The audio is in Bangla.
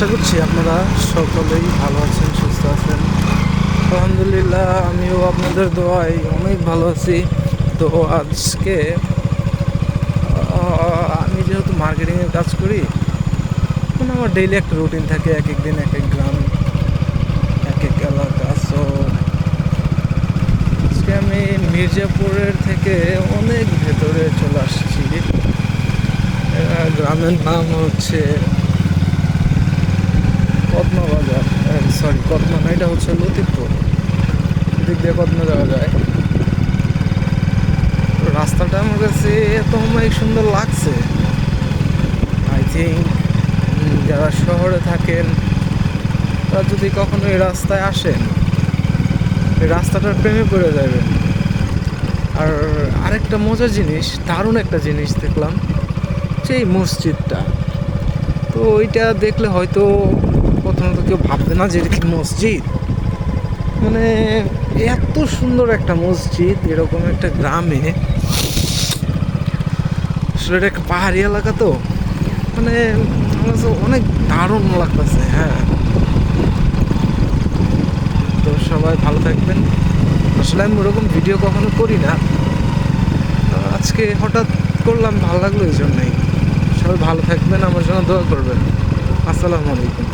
আশা করছি আপনারা সকলেই ভালো আছেন, সুস্থ আছেন। আলহামদুলিল্লাহ, আমিও আপনাদের দোয়ায় অনেক ভালো আছি। তো আজকে আমি যেহেতু মার্কেটিংয়ের কাজ করি, মানে আমার ডেইলি একটা রুটিন থাকে, এক এক দিন এক এক গ্রাম, এক এক এলাকা। সো আজকে আমি মির্জাপুরের থেকে অনেক ভেতরে চলে আসছি। গ্রামের নাম হচ্ছে কদমা বাজার, সরি কদমা না, এটা হচ্ছে লতিফপুর। এদিক দিয়ে কদমা যাওয়া যায়। রাস্তাটা আমার কাছে এত অনেক সুন্দর লাগছে। আই থিঙ্ক যারা শহরে থাকেন তারা যদি কখনো এই রাস্তায় আসেন, এই রাস্তাটার প্রেমে পড়ে যাবেন। আর আরেকটা মজার জিনিস, দারুণ একটা জিনিস দেখলাম, যে এই মসজিদটা। তো ওইটা দেখলে হয়তো প্রথমত কেউ ভাববে না যে এটা কি মসজিদ, মানে এত সুন্দর একটা মসজিদ এরকম একটা গ্রামে। আসলে এটা একটা পাহাড়ি এলাকা, তো মানে আমার কাছে অনেক দারুণ লাগতেছে। হ্যাঁ, তো সবাই ভালো থাকবেন। আসলে আমি ওরকম ভিডিও কখনো করি না, আজকে হঠাৎ করলাম, ভালো লাগলো এই জন্যই। সবাই ভালো থাকবেন, আমার জন্য দোয়া করবেন। আসসালামু আলাইকুম।